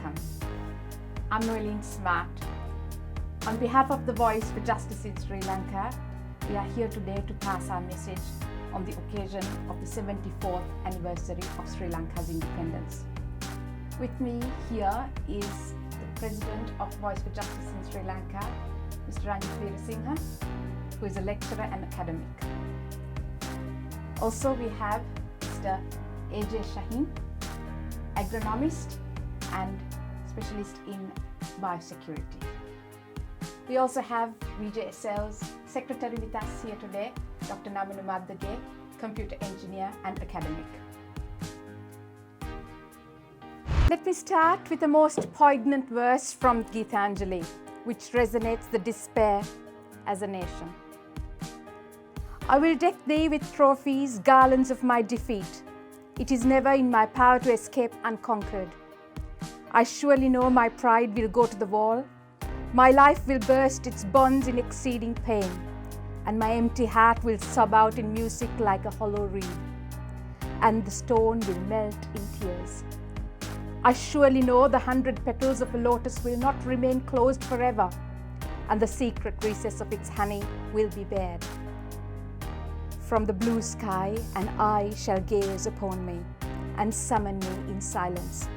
Vanakkam. I'm Noeline Smart. On behalf of the Voice for Justice in Sri Lanka, we are here today to pass our message on the occasion of the 74th anniversary of Sri Lanka's independence. With me here is the President of Voice for Justice in Sri Lanka, Mr. Vishvavahini, who is a lecturer and academic. Also we have Mr. AJ Shaheen, agronomist and specialist in biosecurity. We also have VJSL's secretary with us here today, Dr. Namanu Maddage, computer engineer and academic. Let me start with the most poignant verse from Geethanjali, which resonates the despair as a nation. I will deck thee with trophies, garlands of my defeat. It is never in my power to escape unconquered. I surely know my pride will go to the wall. My life will burst its bonds in exceeding pain, and my empty heart will sob out in music like a hollow reed, and the stone will melt in tears. I surely know the 100 petals of a lotus will not remain closed forever, and the secret recess of its honey will be bared. From the blue sky an eye shall gaze upon me and summon me in silence.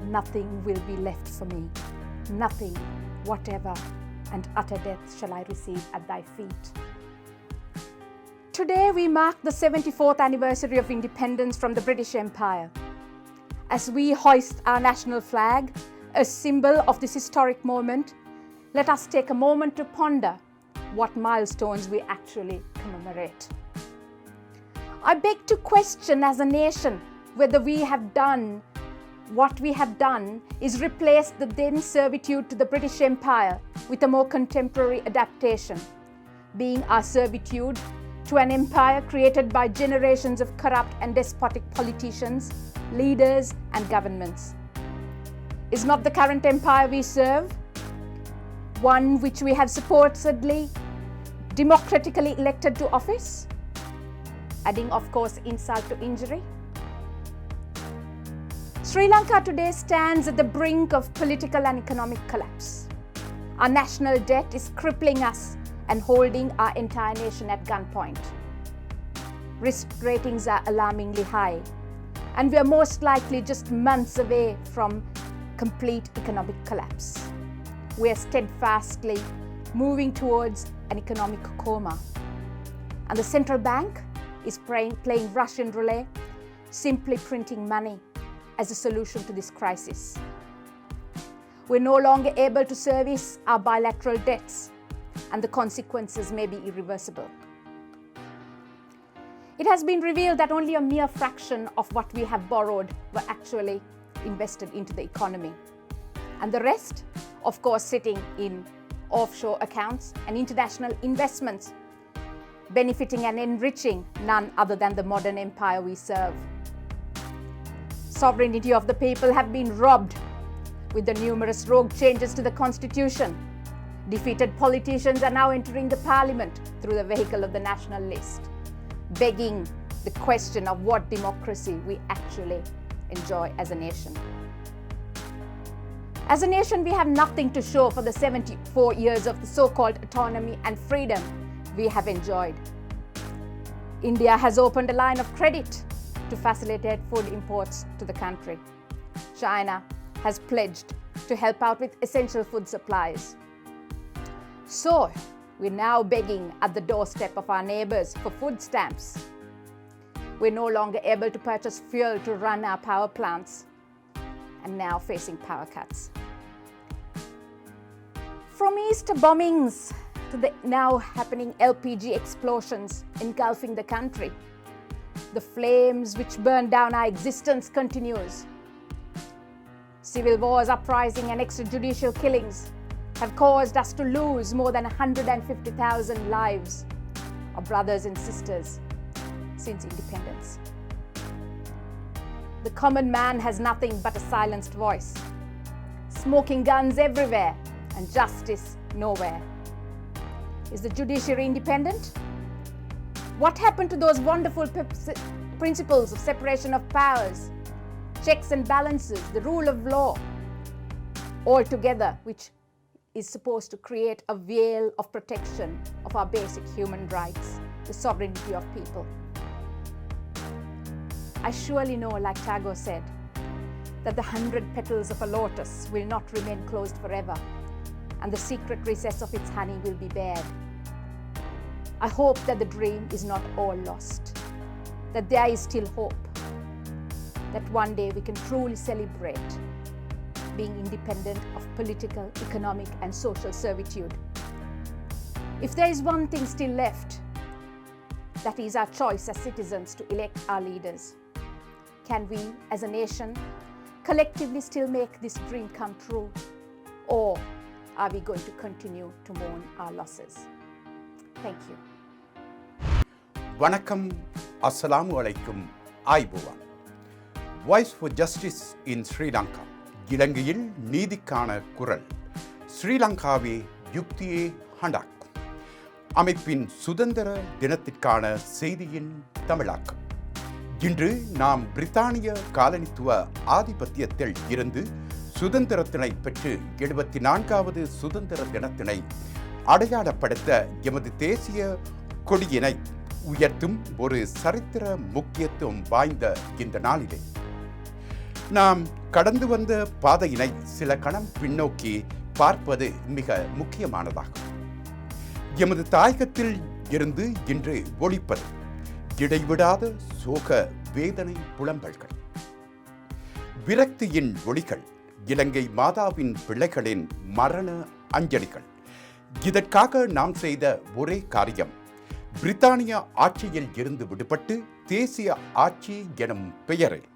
Nothing will be left for me, nothing whatever, and utter death shall I receive at thy feet. Today we mark the 74th anniversary of independence from the British Empire. As we hoist our national flag, a symbol of this historic moment, let us take a moment to ponder what milestones we actually commemorate. I beg to question as a nation whether what we have done is replace the then servitude to the British Empire with a more contemporary adaptation, being our servitude to an empire created by generations of corrupt and despotic politicians, leaders and governments. Is not the current empire we serve one which we have supposedly democratically elected to office, adding of course insult to injury? Sri Lanka today stands at the brink of political and economic collapse. Our national debt is crippling us and holding our entire nation at gunpoint. Risk ratings are alarmingly high, and we are most likely just months away from complete economic collapse. We are steadfastly moving towards an economic coma, and the central bank is playing Russian roulette, simply printing money as a solution to this crisis. We're no longer able to service our bilateral debts, and the consequences may be irreversible. It has been revealed that only a mere fraction of what we have borrowed were actually invested into the economy, and the rest, of course, sitting in offshore accounts and international investments, benefiting and enriching none other than the modern empire we serve. Sovereignty of the people have been robbed with the numerous rogue changes to the constitution. Defeated politicians are now entering the parliament through the vehicle of the national list, begging the question of what democracy we actually enjoy as a nation. As a nation, we have nothing to show for the 74 years of the so-called autonomy and freedom we have enjoyed. India has opened a line of credit to facilitate food imports to the country. China has pledged to help out with essential food supplies. So, we're now begging at the doorstep of our neighbors for food stamps. We're no longer able to purchase fuel to run our power plants, and now facing power cuts. From Easter bombings to the now happening LPG explosions engulfing the country, the flames which burn down our existence continues. Civil wars, uprising and extrajudicial killings have caused us to lose more than 150,000 lives of brothers and sisters since independence. The common man has nothing but a silenced voice, smoking guns everywhere and justice nowhere. Is the judiciary independent? What happened to those wonderful principles of separation of powers, checks and balances, the rule of law, all together, which is supposed to create a veil of protection of our basic human rights, the sovereignty of people. I surely know, like Tagore said, that the 100 petals of a lotus will not remain closed forever, and the secret recess of its honey will be bared. I hope that the dream is not all lost, that there is still hope, that one day we can truly celebrate being independent of political, economic, and social servitude. If there is one thing still left, that is our choice as citizens to elect our leaders. Can we, as a nation, collectively still make this dream come true? Or are we going to continue to mourn our losses? Thank you. வணக்கம், அஸ்ஸலாமு அலைக்கும், ஆய்புவான். Voice for justice in Sri Lanka. இலங்கையில் நீதிக்கான குரல். ஸ்ரீலங்காவே யுக்தியே ஹண்டாக். அமைப்பின் சுதந்திர தினத்திற்கான செய்தியின் தமிழாக்கம். இன்று நாம் பிரித்தானிய காலனித்துவ ஆதிபத்தியத்தில் இருந்து சுதந்திரத்தினை பெற்று 74வது சுதந்திர தினத்தினை அடையாளப்படுத்த எமது தேசிய கொடியினை உயர்த்தும் ஒரு சரித்திர முக்கியத்துவம் வாய்ந்த இந்த நாளிலே நாம் கடந்து வந்த பாதையினை சில கணம் பின்னோக்கி பார்ப்பது மிக முக்கியமானதாகும். எமது தாயகத்தில் இருந்து இன்று ஒலிப்பது இடைவிடாத சோக வேதனை புலம்பல்கள், விரக்தியின் ஒளிகள், இலங்கை மாதாவின் பிள்ளைகளின் மரண அஞ்சலிகள். இதற்காக நாம் செய்த ஒரே காரியம், பிரித்தானிய ஆட்சியில் இருந்து விடுபட்டு தேசிய ஆட்சி எனும் பெயரில்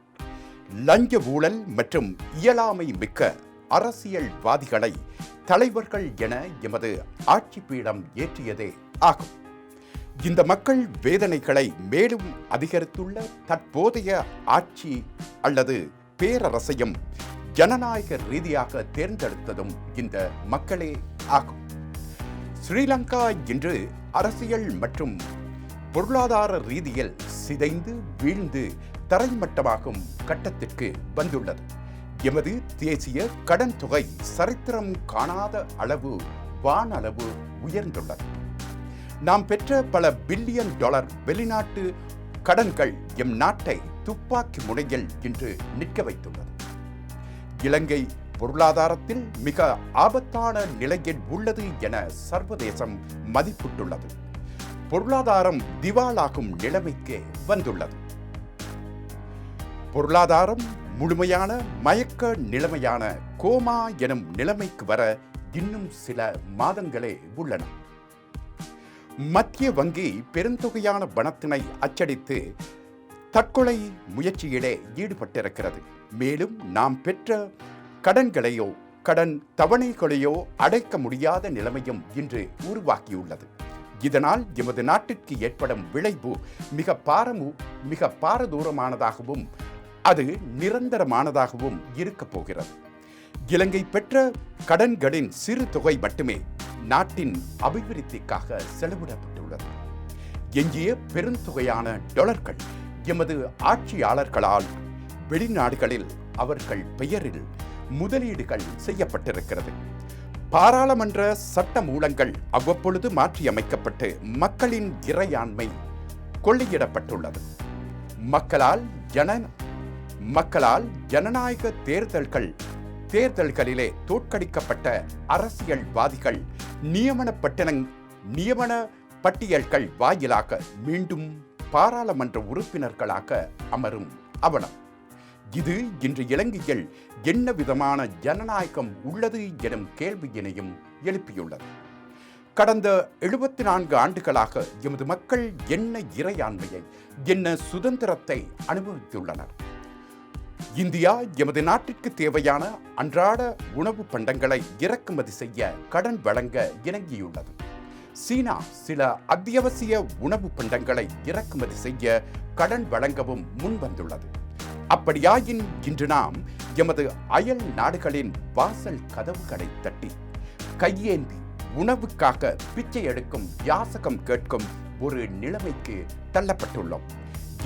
லஞ்ச ஊழல் மற்றும் இயலாமை மிக்க அரசியல்வாதிகளை தலைவர்கள் என எமது ஆட்சி பீடம் ஏற்றியதே ஆகும். இந்த மக்கள் வேதனைகளை மேலும் அதிகரித்துள்ள தற்போதைய ஆட்சி அல்லது பேரரசையும் ஜனநாயக ரீதியாக தேர்ந்தெடுத்ததும் இந்த மக்களே ஆகும். ஸ்ரீலங்கா இன்று அரசியல் மற்றும் பொருளாதார ரீதியில் சிதைந்து வீழ்ந்து தரைமட்டமாகும் கட்டத்திற்கு வந்துள்ளது. எமது தேசிய கடன் தொகை சரித்திரம் காணாத அளவு வானளவு உயர்ந்துள்ளது. நாம் பெற்ற பல பில்லியன் டாலர் வெளிநாட்டு கடன்கள் எம் நாட்டை துப்பாக்கி முனையில் இன்று நிற்க வைத்துள்ளது. இலங்கை பொருளாதாரத்தில் மிக ஆபத்தான நிலையில் உள்ளது என சர்வதேசம் மதிப்பிட்டுள்ளது. பொருளாதாரம் திவாலாகும் நிலைமைக்கு வந்துள்ளது. பொருளாதாரம் முழுமையான மயக்க நிலைமையான கோமா எனும் நிலைமைக்கு வர இன்னும் சில மாதங்களே உள்ளன. மத்திய வங்கி பெருந்தொகையான பணத்தினை அச்சடித்து தற்கொலை முயற்சியிலே ஈடுபட்டிருக்கிறது. மேலும் நாம் பெற்ற கடன்களையோ கடன் தவணைகளையோ அடைக்க முடியாத நிலைமையும் இன்று உருவாக்கியுள்ளது. இதனால் எமது நாட்டிற்கு ஏற்படும் விளைவு மிக பாரதூரமானதாகவும் அது நிரந்தரமானதாகவும் இருக்கப் போகிறது. இலங்கை பெற்ற கடன்களின் சிறு தொகை மட்டுமே நாட்டின் அபிவிருத்திக்காக செலவிடப்பட்டுள்ளது. எஞ்சிய பெருந்தொகையான டாலர்கள் எமது ஆட்சியாளர்களால் வெளிநாடுகளில் அவர்கள் பெயரில் முதலீடுகள் செய்யப்பட்டிருக்கிறது. பாராளுமன்ற சட்ட மூலங்கள் அவ்வப்பொழுது மாற்றியமைக்கப்பட்டு மக்களின் இறையாண்மை கொள்ளையிடப்பட்டுள்ளது. மக்களால் ஜனநாயக தேர்தல்களிலே தோற்கடிக்கப்பட்ட அரசியல்வாதிகள் நியமன பட்டியல்கள் வாயிலாக மீண்டும் பாராளுமன்ற உறுப்பினர்களாக அமரும் அவலம். இது இன்று இலங்கையில் என்ன விதமான ஜனநாயகம் உள்ளது எனும் கேள்வியினையும் எழுப்பியுள்ளது. கடந்த 74 ஆண்டுகளாக எமது மக்கள் என்ன இறையாண்மையை என்ன சுதந்திரத்தை அனுபவித்துள்ளனர். இந்தியா எமது நாட்டிற்கு தேவையான அன்றாட உணவு பண்டங்களை இறக்குமதி செய்ய கடன் வழங்க இணங்கியுள்ளது. சீனா சில அத்தியாவசிய உணவு பண்டங்களை இறக்குமதி செய்ய கடன் வழங்கவும் முன்வந்துள்ளது. அப்படியாயின் இன்று நாம் எமது அயல் நாடுகளின் வாசல் கதவுகளை தட்டி கையேந்தி உணவுக்காக பிச்சை எடுக்கும் யாசகம் கேட்கும் ஒரு நிலைமைக்கு தள்ளப்பட்டுள்ளோம்.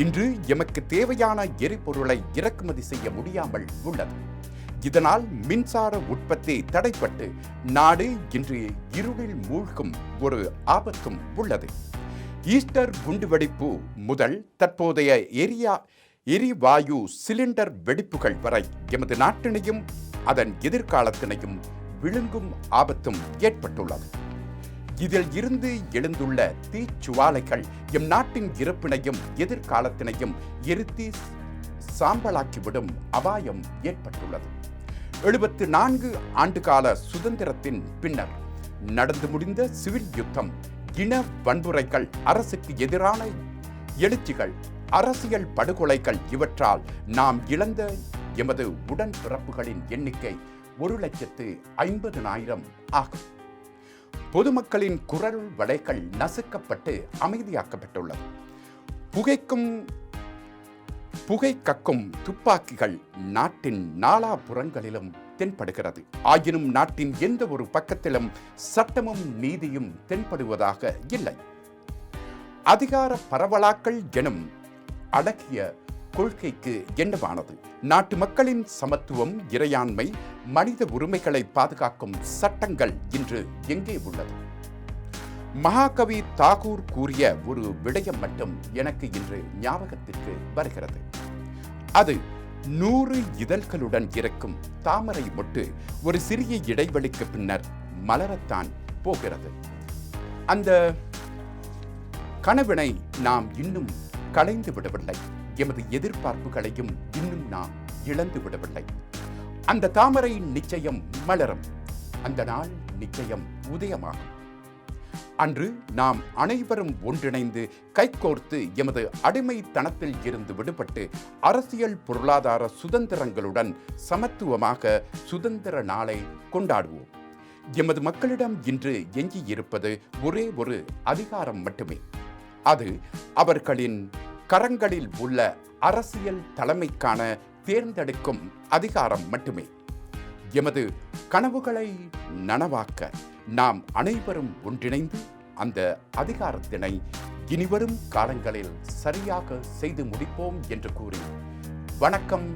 இன்று எமக்கு தேவையான எரிபொருளை இறக்குமதி செய்ய முடியாமல் உள்ளது. இதனால் மின்சார உற்பத்தி தடைப்பட்டு நாடு இன்று இருளில் மூழ்கும் ஒரு ஆபத்தும் உள்ளது. ஈஸ்டர் குண்டுவெடிப்பு முதல் தற்போதைய எரிவாயு சிலிண்டர் வெடிப்புகள் வரை எமது நாட்டினையும் அதன் எதிர்காலத்தினையும் விழுங்கும் ஆபத்தும் ஏற்பட்டுள்ளது. இதில் இருந்து எழுந்துள்ள தீச்சுவாலைகள் எம் நாட்டின் இருப்பினையும் எதிர்காலத்தினையும் எரித்து சாம்பலாக்கிவிடும் அபாயம் ஏற்பட்டுள்ளது. 74 ஆண்டுகால சுதந்திரத்தின் பின்னர் நடந்து முடிந்த சிவில் யுத்தம், இன வன்முறைகள், அரசுக்கு எதிரான எழுச்சிகள், அரசியல் படுகொலைகள் இவற்றால் நாம் இழந்த எமது உடன்பிறப்புகளின் எண்ணிக்கை 1,50,000 ஆகும். பொதுமக்களின் குரல் வளைகள் நசுக்கப்பட்டு அமைதியாக்கப்பட்டுள்ளது. புகை கக்கும் துப்பாக்கிகள் நாட்டின் நாலாபுறங்களிலும் தென்படுகிறது. ஆயினும் நாட்டின் எந்த ஒரு பக்கத்திலும் சட்டமும் நீதியும் தென்படுவதாக இல்லை. அதிகார பரவலாக்கல் எனும் அழகிய கொள்கைக்கு என்னவானது? நாட்டு மக்களின் சமத்துவம், இறையாண்மை, மனித உரிமைகளை பாதுகாக்கும் சட்டங்கள் இன்று எங்கே உள்ளது? மகாகவி தாகூர் கூறிய ஒரு விடயம் மட்டும் எனக்கு இன்று ஞாபகத்திற்கு வருகிறது. அது 100 இதழ்களுடன் இருக்கும் தாமரை மொட்டு ஒரு சிறிய இடைவெளிக்கு பின்னர் மலரத்தான் போகிறது. அந்த கனவினை நாம் இன்னும் களைந்து விடவில்லை. எமது எதிர்பார்ப்புகளையும் இன்னும் நாம் இழந்து விடவில்லை. அந்த தாமரை நிச்சயம் மலரும். அந்த நாள் நிச்சயம் உதயமாகும். அன்று நாம் அனைவரும் ஒன்றிணைந்து கைகோர்த்து எமது அடிமைத்தனத்தில் இருந்து விடுபட்டு அரசியல் பொருளாதார சுதந்திரங்களுடன் சமத்துவமாக சுதந்திர நாளை கொண்டாடுவோம். எமது மக்களிடம் இன்று எஞ்சியிருப்பது ஒரே ஒரு அதிகாரம் மட்டுமே. அது அவர்களின் கரங்களில் உள்ள அரசியல் தலைமைக்கான தேர்ந்தெடுக்கும் அதிகாரம் மட்டுமே. எமது கனவுகளை நனவாக்க நாம் அனைவரும் ஒன்றிணைந்து அந்த அதிகாரத்தினை இனிவரும் காலங்களில் சரியாக செய்து முடிப்போம் என்று கூறி வணக்கம்.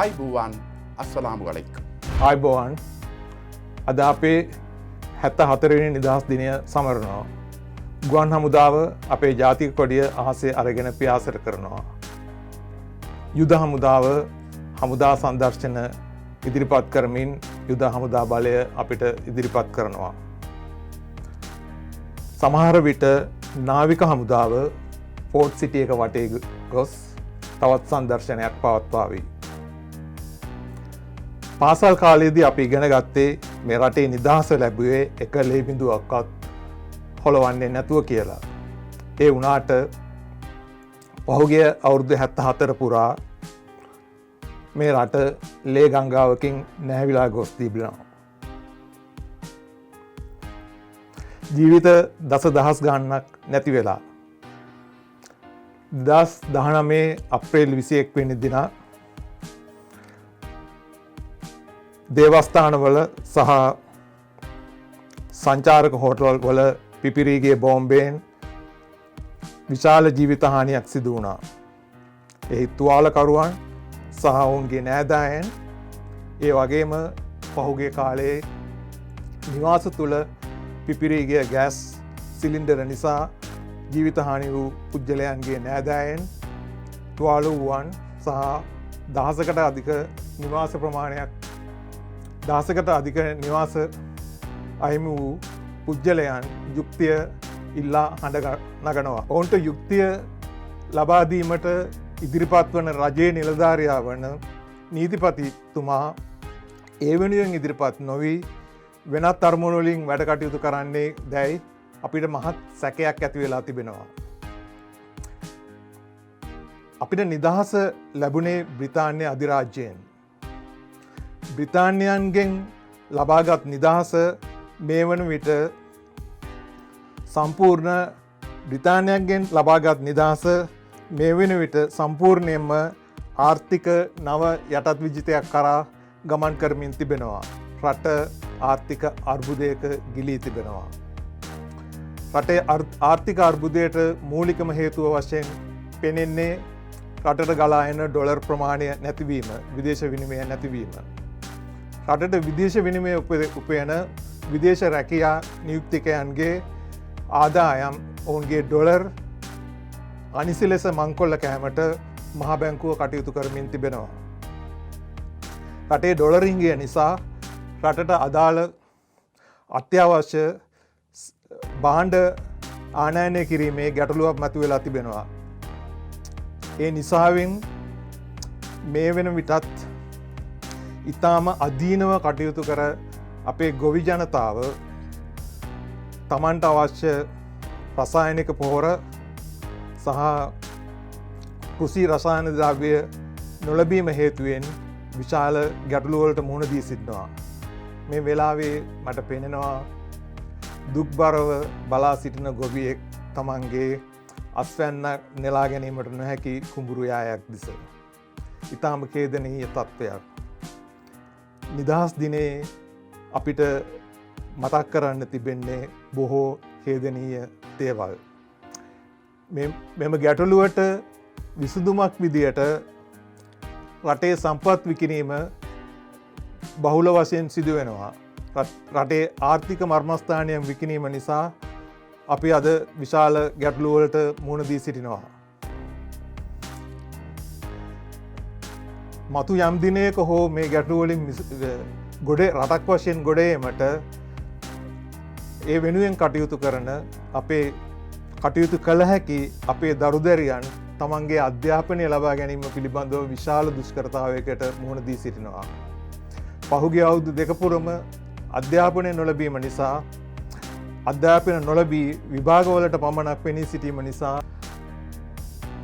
ஆய்புவான். அஸ்ஸலாமு அலைக்கும். ආයිබෝවන්. අද අපේ 74 වෙනි නිදහස් දිනය සමරනවා. ගුවන් හමුදාව අපේ ජාතික කොඩිය අහසේ අරගෙන පියාසර කරනවා. යුද හමුදාව හමුදා සංදර්ශන ඉදිරිපත් කරමින් යුද හමුදා බලය අපිට ඉදිරිපත් කරනවා. සමහර විට නාවික හමුදාව ෆෝට් සිටි එක වටේ ගොස් තවත් සංදර්ශනයක් පවත්වාවි. පාසල් කාලයේදී අපි ඉගෙන ගත්තේ මේ රටේ නිදහස ලැබුවේ එක ලේබිඳුවක්වත් හොලවන්නේ නැතුව කියලා. ඒ වුණාට පහුගිය අවුරුදු 74 පුරා මේ රට ලේ ගංගාවකින් නැහැවිලා ගොස් තිබෙනවා. ජීවිත දසදහස් ගණනක් නැති වෙලා 2019 අප්‍රේල් 21 වෙනි දින දේවස්ථානවල සහ සංචාරක හෝටල් වල පිපිරීගේ බෝම්බයෙන් විශාල ජීවිත හානියක් සිදු වුණා. එහි තුවාලකරුවන් සහ ඔවුන්ගේ නෑදෑයන් ඒ වගේම පහුගිය කාලයේ නිවාස තුළ පිපිරීගේ ගෑස් සිලින්ඩර නිසා ජීවිත හානි වූ පුද්ගලයන්ගේ නෑදෑයන් තුවාල වූවන් සහ දහසකට අධික නිවාස ප්‍රමාණයක් දහසකට අධික නිවාස අහිමි වූ පුද්ගලයන් යුක්තිය ඉල්ලා හඬ නගනවා. ඔවුන්ට යුක්තිය ලබාදීමට ඉදිරිපත් වන රජයේ නිලධාරයා වන නීතිපතිතුමා ඒ වෙනුවෙන් ඉදිරිපත් නොවී වෙනත් අරමුණුවලින් වැඩ කටයුතු කරන්නේ දැයි අපිට මහත් සැකයක් ඇති වෙලා තිබෙනවා. අපිට නිදහස ලැබුණේ බ්‍රිතාන්‍ය අධිරාජ්‍යයෙන්. බ්‍රිතාන්‍යයන්ගෙන් ලබාගත් නිදහස මේ වන විට සම්පූර්ණ බ්‍රිතාන්‍යයන්ගෙන් ලබාගත් නිදහස මේ වෙන විට සම්පූර්ණයෙන්ම ආර්ථික නව යටත් විජිතයක් කරා ගමන් කරමින් තිබෙනවා. රට ආර්ථික අර්බුදයක ගිලී තිබෙනවා. රටේ ආර්ථික අර්බුදයට මූලිකම හේතුව වශයෙන් පෙනෙන්නේ රටට ගලායන ඩොලර් ප්‍රමාණය නැතිවීම විදේශ විනිමය නැතිවීම. රටට විදේශ විනිමය උපයන විදේශ රැකයා නියුක්තිකයන්ගේ ආදායම් ඔවුන්ගේ ඩොලර් අනිසි ලෙස මංකොල්ල කෑමට මහා බැංකුව කටයුතු කරමින් තිබෙනවා. රටේ ඩොලරිංගිය නිසා රටට අදාළ අත්‍යවශ්‍ය බාණ්ඩ ආනයනය කිරීමේ ගැටලුවක් මතු වෙලා තිබෙනවා. ඒ නිසාවෙන් මේ වෙන විටත් ඉතාම අධීනව කටයුතු කර අපේ ගොවි ජනතාව තමන්ට අවශ්‍ය රසායනික පොහොර සහ කෘෂි රසායන ද්‍රව්‍ය නොලබීම හේතුවෙන් විශාල ගැටලුවලට මුහුණ දී සිටිනවා. මේ වෙලාවේ මට පෙනෙනවා දුක්බරව බලා සිටින ගොවියෙක් තමන්ගේ අස්වැන්න නෙලා ගැනීමට නොහැකි කුඹුරු යායක් දිස. ඉතාම ඛේදනීය තත්ත්වයක්. නිදහස් දිනේ අපිට මතක් කරන්න තිබෙන්නේ බොහෝ ඛේදනීය දේවල්. මෙම ගැටලුවට විසඳුමක් විදියට රටේ සම්පත් විකිණීම බහුල වශයෙන් සිදුවෙනවා. රටේ ආර්ථික මර්මස්ථානයන් විකිණීම නිසා අපි අද විශාල ගැටලුවලට මුහුණ දී සිටිනවා. මතු යම් දිනයක හෝ මේ ගැටලුවලින් රටක් වශයෙන් ගොඩේමට ඒ වෙනුවෙන් කටයුතු කරන අපේ කටයුතු කළ හැකි අපේ දරුදැරියන් තමන්ගේ අධ්‍යාපනය ලබා ගැනීම පිළිබඳව විශාල දුෂ්කරතාවයකට මුහුණ දී සිටිනවා. පහුගිය අවුරුදු දෙකපුරම අධ්‍යාපනය නොලබීම නිසා අධ්‍යාපන නොලබී විභාගවලට පමණක් පෙනී සිටීම නිසා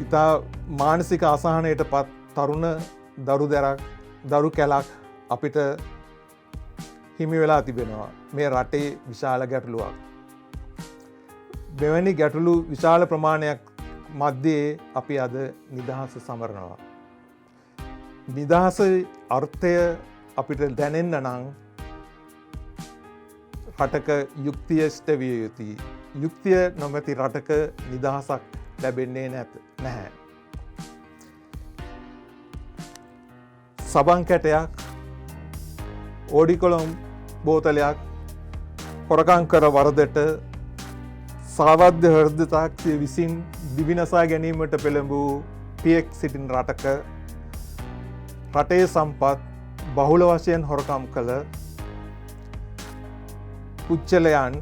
ඉතා මානසික අසහනයට පත් තරුණ දරු කැලක් අපිට හිමි වෙලා තිබෙනවා. මේ රටේ විශාල ගැටලුවක්. මෙවැනි ගැටලු විශාල ප්‍රමාණයක් මධ්‍යයේ අපි අද නිදහස සමරනවා. නිදහස අර්ථය අපිට දැනෙන්න නම් රටක යුක්තිය ෂ්ට විය යුතුයි. යුක්තිය නොමැති රටක නිදහසක් ලැබෙන්නේ නැහැ. සබන් කැටයක් ඕඩිකොළොම් බෝතලයක් හොරකං කර වරදට සාවද්‍ය හෘදතාක්ෂය විසින් දිවිනසා ගැනීමට පෙළඹූ පියෙක් සිටින් රටක රටේ සම්පත් බහුල වශයෙන් හොරකම් කළ පුච්චලයන්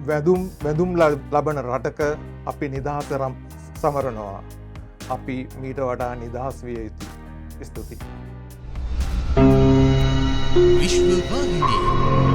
වැදුම් ලබන රටක අපි නිදහස සමරනවා. අපි මීට වඩා නිදහස් විය යුතුයි. ස්තුතියි. Vishvavahini.